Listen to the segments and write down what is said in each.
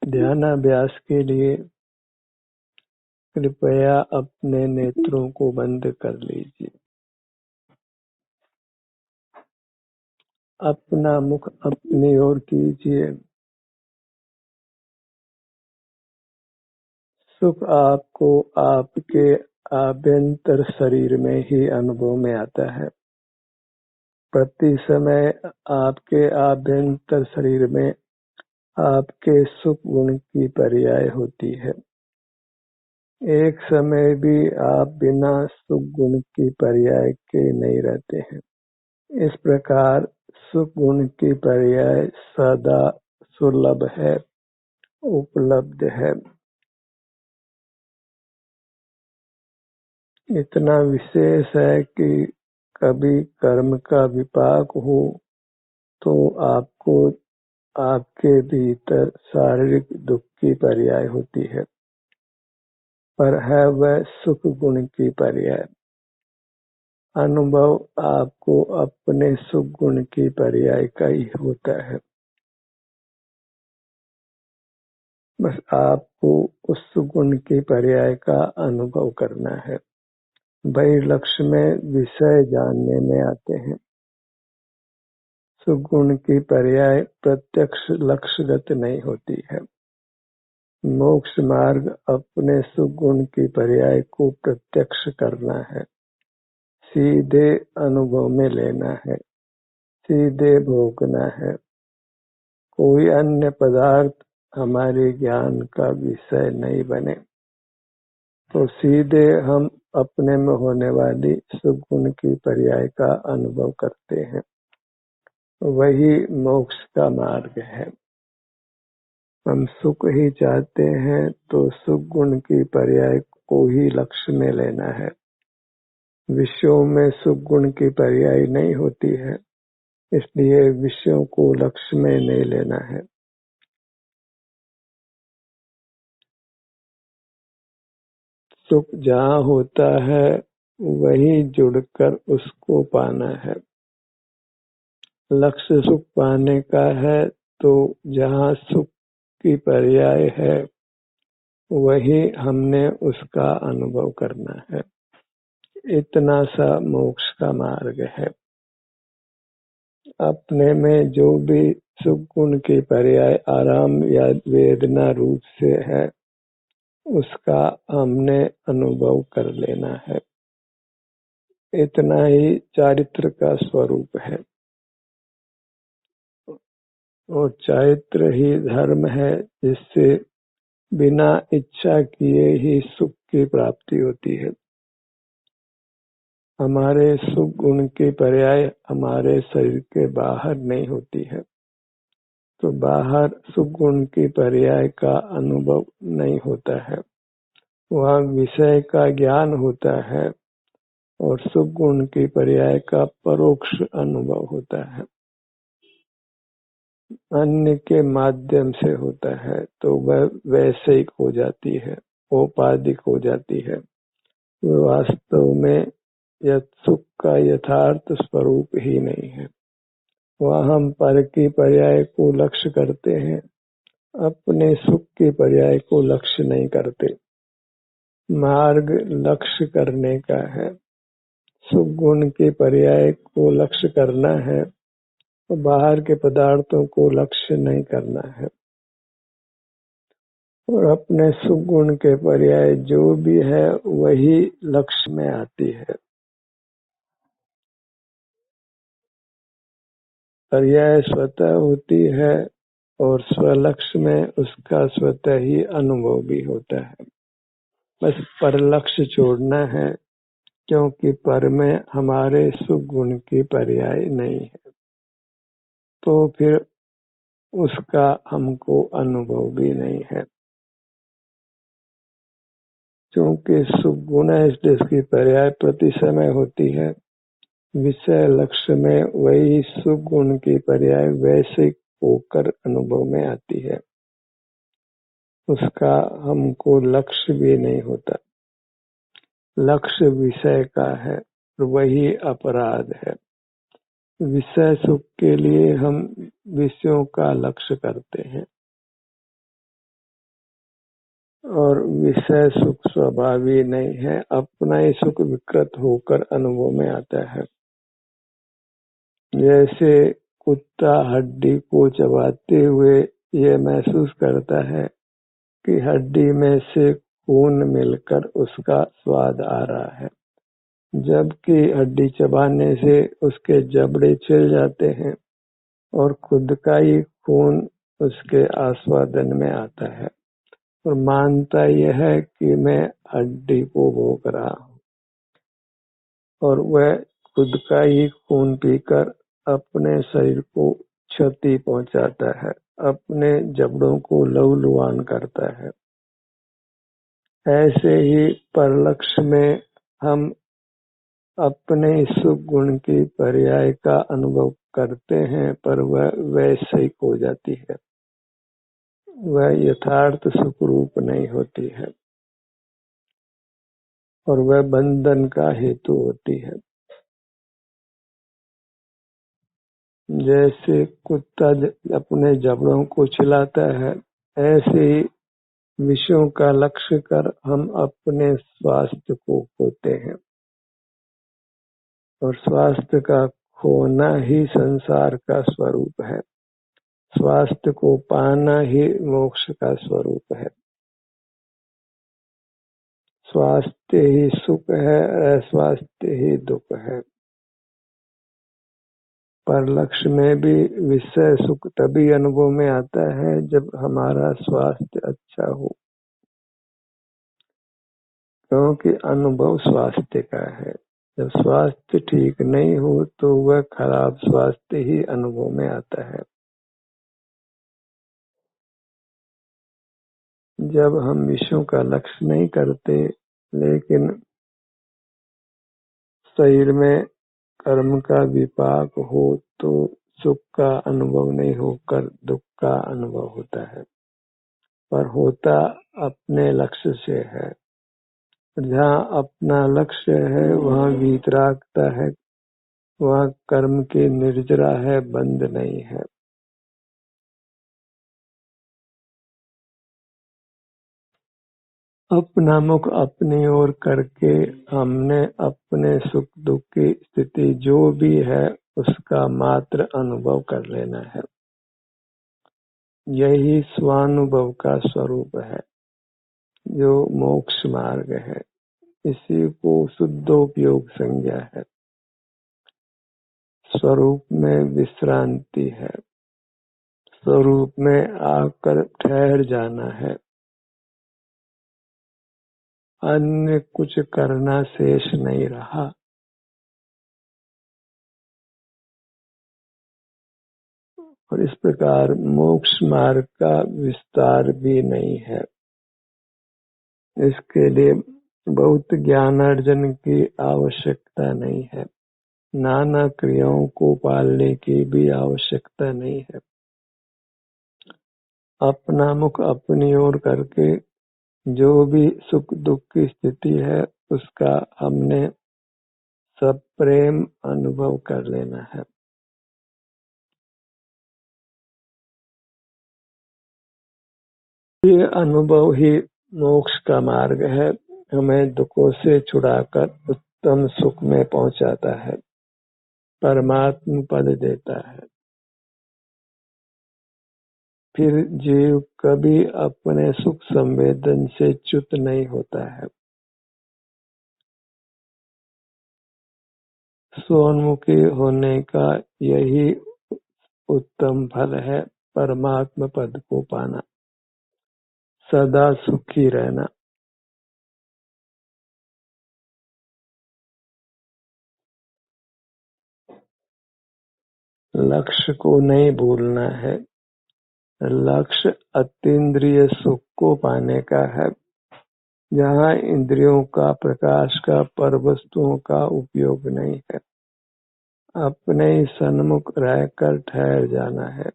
ध्यानाभ्यास के लिए कृपया अपने नेत्रों को बंद कर लीजिए। अपना मुख अपनी ओर कीजिए। सुख आपको आपके आभ्यंतर शरीर में ही अनुभव में आता है। प्रति समय आपके आभ्यंतर शरीर में आपके सुख गुण की पर्याय होती है। एक समय भी आप बिना सुख गुण की पर्याय के नहीं रहते हैं। इस प्रकार सुख गुण की पर्याय सदा सुलभ है, उपलब्ध है। इतना विशेष है कि कभी कर्म का विपाक हो तो आपको आपके भीतर शारीरिक दुख की पर्याय होती है, पर है वह सुख गुण की पर्याय। अनुभव आपको अपने सुख गुण की पर्याय का ही होता है। बस आपको उस सुख गुण की पर्याय का अनुभव करना है। वही लक्ष्य में विषय जानने में आते हैं। सुख गुण की पर्याय प्रत्यक्ष लक्ष्यगत नहीं होती है। मोक्ष मार्ग अपने सुख गुण की पर्याय को प्रत्यक्ष करना है, सीधे अनुभव में लेना है, सीधे भोगना है। कोई अन्य पदार्थ हमारे ज्ञान का विषय नहीं बने तो सीधे हम अपने में होने वाली सुख गुण की पर्याय का अनुभव करते हैं। वही मोक्ष का मार्ग है। हम सुख ही चाहते हैं तो सुख गुण की पर्याय को ही लक्ष्य में लेना है। विषयों में सुख गुण की पर्याय नहीं होती है, इसलिए विषयों को लक्ष्य में नहीं लेना है। सुख जहाँ होता है वही जुड़कर उसको पाना है। लक्ष्य सुख पाने का है तो जहाँ सुख की पर्याय है वही हमने उसका अनुभव करना है। इतना सा मोक्ष का मार्ग है। अपने में जो भी सुख गुण की पर्याय आराम या वेदना रूप से है उसका हमने अनुभव कर लेना है। इतना ही चारित्र का स्वरूप है और चारित्र ही धर्म है जिससे बिना इच्छा किए ही सुख की प्राप्ति होती है। हमारे सुख गुण की पर्याय हमारे शरीर के बाहर नहीं होती है, तो बाहर सुख गुण की पर्याय का अनुभव नहीं होता है। वहाँ विषय का ज्ञान होता है और सुख गुण की पर्याय का परोक्ष अनुभव होता है। अन्य के माध्यम से होता है तो वह वैषयिक हो जाती है, औपाधिक हो जाती है। वह वास्तव में यह सुख का यथार्थ स्वरूप ही नहीं है। वह हम पर की पर्याय को लक्ष्य करते हैं, अपने सुख की पर्याय को लक्ष्य नहीं करते। मार्ग लक्ष्य करने का है। सुख गुण के पर्याय को लक्ष्य करना है और बाहर के पदार्थों को लक्ष्य नहीं करना है। और अपने सुख गुण के पर्याय जो भी है वही लक्ष्य में आती है। पर्याय स्वतः होती है और स्वलक्ष्य में उसका स्वतः ही अनुभव भी होता है। बस पर लक्ष्य छोड़ना है, क्योंकि पर में हमारे सुख गुण की पर्याय नहीं है, तो फिर उसका हमको अनुभव भी नहीं है। क्योंकि सुख गुण है इसलिए इसकी पर्याय प्रति समय होती है। विषय लक्ष्य में वही सुख गुण की पर्याय वैसे होकर अनुभव में आती है। उसका हमको लक्ष्य भी नहीं होता। लक्ष्य विषय का है और वही अपराध है। विषय सुख के लिए हम विषयों का लक्ष्य करते हैं। और विषय सुख स्वभावी नहीं है, अपना ही सुख विकृत होकर अनुभव में आता है। जैसे कुत्ता हड्डी को चबाते हुए यह महसूस करता है कि हड्डी में से खून मिलकर उसका स्वाद आ रहा है, जबकि हड्डी चबाने से उसके जबड़े छिल जाते हैं और खुद का ही खून उसके आस्वादन में आता है और मानता यह है कि मैं हड्डी को भोग रहा हूँ, और वह खुद का ही खून पीकर अपने शरीर को क्षति पहुंचाता है, अपने जबड़ों को लहूलुहान करता है। ऐसे ही परलक्ष्य में हम अपने सुख गुण की पर्याय का अनुभव करते हैं, पर वह वैसे हो जाती है, वह यथार्थ सुख रूप नहीं होती है और वह बंधन का हेतु होती है। जैसे कुत्ता अपने जबड़ों को छिलाता है, ऐसे ही विषयों का लक्ष्य कर हम अपने स्वास्थ्य को खोते हैं, और स्वास्थ्य का खोना ही संसार का स्वरूप है। स्वास्थ्य को पाना ही मोक्ष का स्वरूप है। स्वास्थ्य ही सुख है, अस्वास्थ्य ही दुख है। परलक्ष्य में भी विषय सुख तभी अनुभव में आता है जब हमारा स्वास्थ्य अच्छा हो, क्योंकि अनुभव स्वास्थ्य का है। जब स्वास्थ्य ठीक नहीं हो तो वह खराब स्वास्थ्य ही अनुभव में आता है। जब हम विषयों का लक्ष्य नहीं करते, लेकिन शरीर में कर्म का विपाक हो, तो सुख का अनुभव नहीं होकर दुख का अनुभव होता है, पर होता अपने लक्ष्य से है। जहाँ अपना लक्ष्य है वहाँ वीतरागता है, वहाँ कर्म की निर्जरा है, बंध नहीं है। अपना मुख अपनी ओर करके हमने अपने सुख दुख की स्थिति जो भी है उसका मात्र अनुभव कर लेना है। यही स्वानुभव का स्वरूप है, जो मोक्ष मार्ग है। इसी को शुद्धोपयोग संज्ञा है। स्वरूप में विश्रांति है, स्वरूप में आकर ठहर जाना है, अन्य कुछ करना शेष नहीं रहा। और इस प्रकार मोक्ष मार्ग का विस्तार भी नहीं है। इसके लिए बहुत ज्ञानार्जन की आवश्यकता नहीं है, नाना क्रियाओं को पालने की भी आवश्यकता नहीं है। अपना मुख अपनी ओर करके जो भी सुख दुख की स्थिति है उसका हमने सप्रेम अनुभव कर लेना है। ये अनुभव ही मोक्ष का मार्ग है, हमें दुखों से छुड़ाकर उत्तम सुख में पहुंचाता है, परमात्म पद देता है। फिर जीव कभी अपने सुख संवेदन से च्युत नहीं होता है। स्वोन्मुखी होने का यही उत्तम फल है, परमात्म पद को पाना, सदा सुखी रहना। लक्ष्य को नहीं भूलना है। लक्ष्य अतीन्द्रिय सुख को पाने का है, जहाँ इंद्रियों का प्रकाश का पर वस्तुओं का उपयोग नहीं है। अपने ही सन्मुख रहकर ठहर जाना है,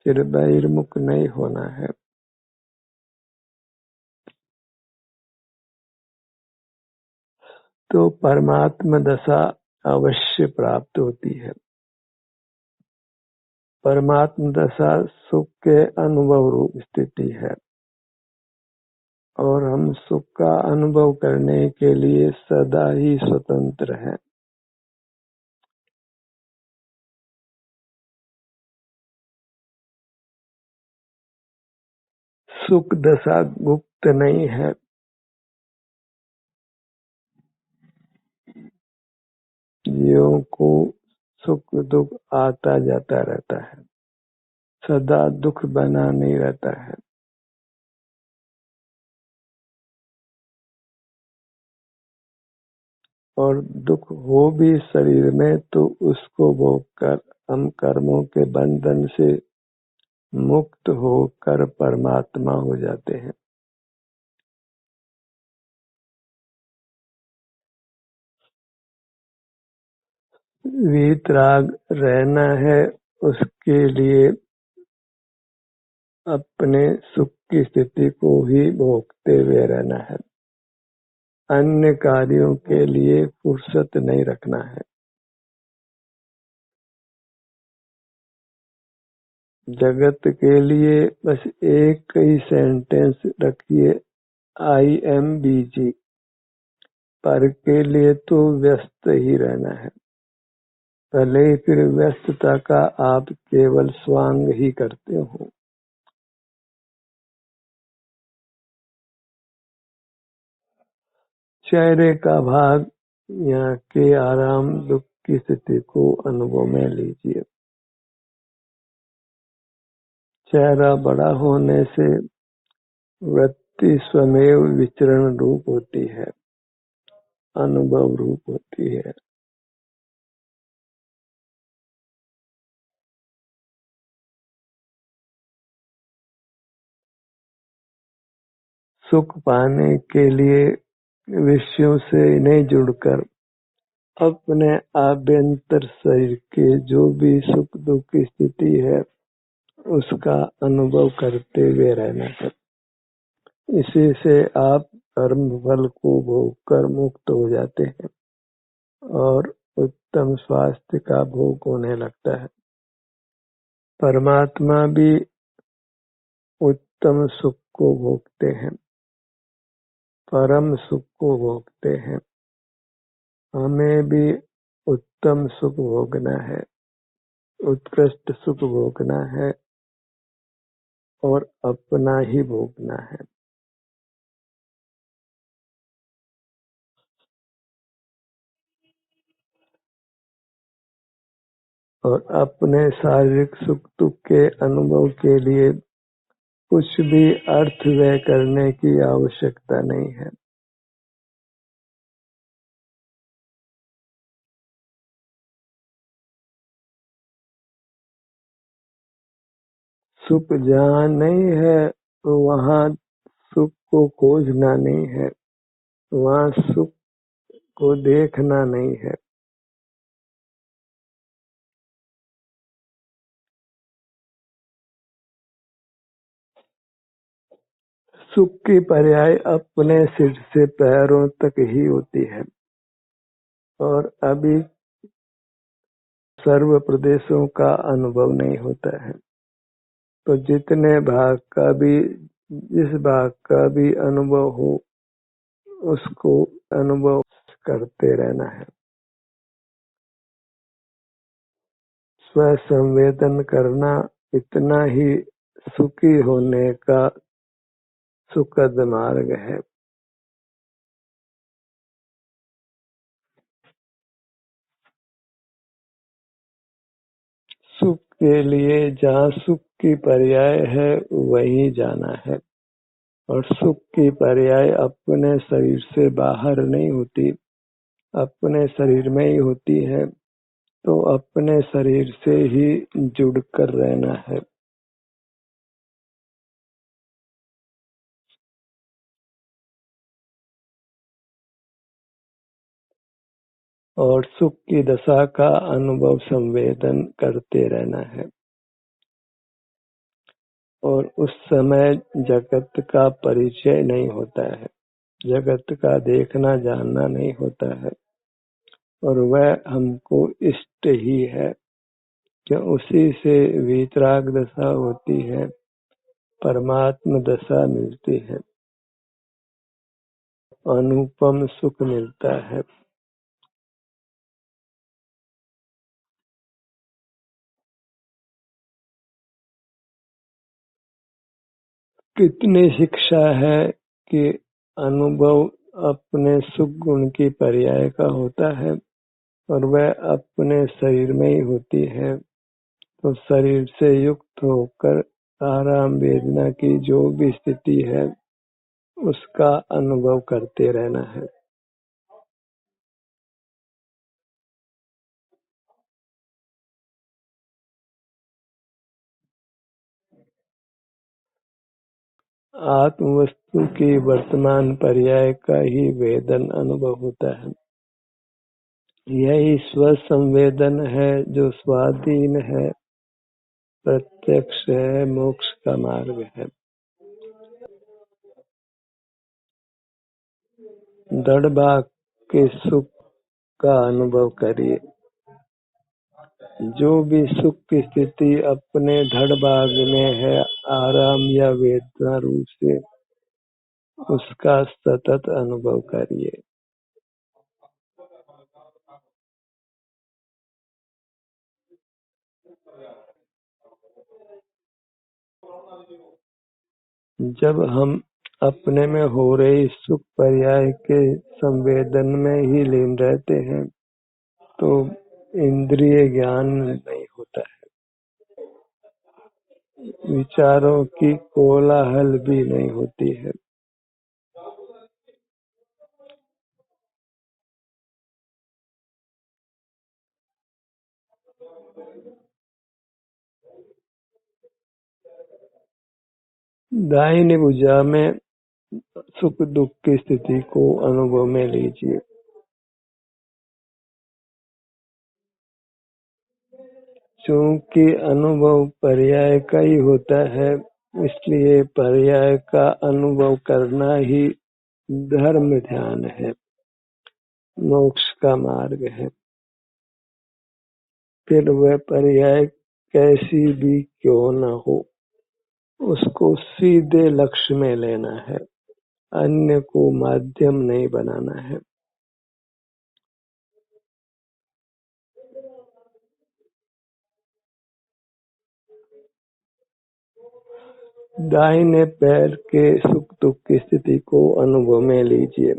फिर बहिर्मुख नहीं होना है। तो परमात्म दशा अवश्य प्राप्त होती है। परमात्म दशा सुख के अनुभव रूप स्थिति है। और हम सुख का अनुभव करने के लिए सदा ही स्वतंत्र हैं। सुख दशा गुप्त नहीं है। जीवों को सुख दुख आता जाता रहता है, सदा दुख बना नहीं रहता है। और दुख हो भी शरीर में तो उसको भोग कर हम कर्मों के बंधन से मुक्त होकर परमात्मा हो जाते हैं। वीतराग रहना है, उसके लिए अपने सुख की स्थिति को ही भोगते हुए रहना है। अन्य कार्यों के लिए फुर्सत नहीं रखना है। जगत के लिए बस एक ही सेंटेंस रखिए, आई एम बिजी। पर के लिए तो व्यस्त ही रहना है। भले ही फिर व्यस्तता का आप केवल स्वांग ही करते हो। चेहरे का भाग यहाँ के आराम दुख की स्थिति को अनुभव में लीजिए। चेहरा बड़ा होने से वृत्ति स्वमेव विचरण रूप होती है, अनुभव रूप होती है। सुख पाने के लिए विषयों से नहीं जुड़कर अपने आभ्यंतर शरीर के जो भी सुख दुख की स्थिति है उसका अनुभव करते हुए रहना है। इसी से आप कर्म फल को भोग कर मुक्त हो जाते हैं और उत्तम स्वास्थ्य का भोग होने लगता है। परमात्मा भी उत्तम सुख को भोगते हैं, परम सुख को भोगते हैं। हमें भी उत्तम सुख भोगना है, उत्कृष्ट सुख भोगना है और अपना ही भोगना है। और अपने शारीरिक सुख दुख के अनुभव के लिए कुछ भी अर्थ व्यय करने की आवश्यकता नहीं है। सुख जहाँ नहीं है वहाँ सुख को खोजना नहीं है, वहाँ सुख को देखना नहीं है। सुख की पर्याय अपने सिर से पैरों तक ही होती है और अभी सर्व प्रदेशों का अनुभव नहीं होता है। तो जितने भाग का भी जिस भाग का भी अनुभव हो उसको अनुभव करते रहना है। स्व संवेदन करना इतना ही सुखी होने का सुखद मार्ग है। सुख के लिए जहाँ सुख की पर्याय है वहीं जाना है। और सुख की पर्याय अपने शरीर से बाहर नहीं होती, अपने शरीर में ही होती है। तो अपने शरीर से ही जुड़कर रहना है। और सुख की दशा का अनुभव संवेदन करते रहना है। और उस समय जगत का परिचय नहीं होता है, जगत का देखना जानना नहीं होता है और वह हमको इष्ट ही है कि उसी से वीतराग दशा होती है, परमात्म दशा मिलती है। अनुपम सुख मिलता है। कितनी शिक्षा है कि अनुभव अपने सुख गुण की पर्याय का होता है और वह अपने शरीर में ही होती है। तो शरीर से युक्त होकर आराम वेदना की जो भी स्थिति है उसका अनुभव करते रहना है। आत्म वस्तु की वर्तमान पर्याय का ही वेदन अनुभव होता है। यही स्व संवेदन है जो स्वाधीन है, प्रत्यक्ष है, मोक्ष का मार्ग है। दृढ़ भाग के सुख का अनुभव करिए। जो भी सुख की स्थिति अपने धड़ भाग में है, आराम या वेदना रूप से, उसका सतत अनुभव करिए। जब हम अपने में हो रही सुख पर्याय के संवेदन में ही लीन रहते हैं तो इंद्रिय ज्ञान नहीं होता है, विचारों की कोलाहल भी नहीं होती है। दाहिनी भुजा में सुख दुख की स्थिति को अनुभव में लीजिए। चूंकि अनुभव पर्याय का ही होता है, इसलिए पर्याय का अनुभव करना ही धर्म ध्यान है, मोक्ष का मार्ग है। फिर वह पर्याय कैसी भी क्यों न हो, उसको सीधे लक्ष्य में लेना है, अन्य को माध्यम नहीं बनाना है। दाहिने पैर के सुख दुख की स्थिति को अनुभव में लीजिए।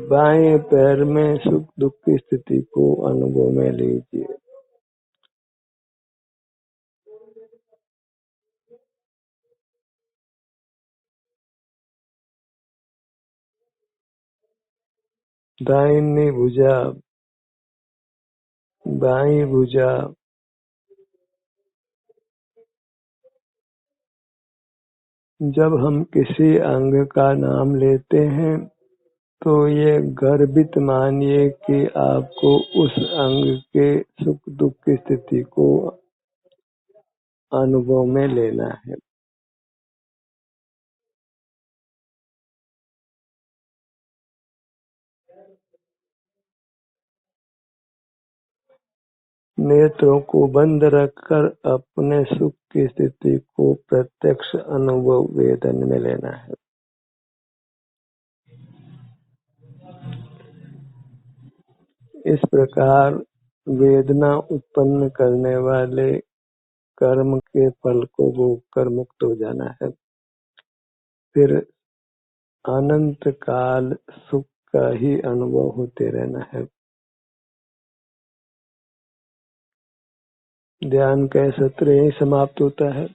बाएं पैर में सुख दुख की स्थिति को अनुभव में लीजिए। दाहिनी भुजा, बाईं भुजा, जब हम किसी अंग का नाम लेते हैं तो ये गर्भित मानिए कि आपको उस अंग के सुख दुख की स्थिति को अनुभव में लेना है। नेत्रों को बंद रखकर अपने सुख की स्थिति को प्रत्यक्ष अनुभव वेदन में लेना है। इस प्रकार वेदना उत्पन्न करने वाले कर्म के फल को भोगकर मुक्त हो जाना है। फिर अनंत काल सुख का ही अनुभव होते रहना है। ध्यान का सत्र यही समाप्त होता है।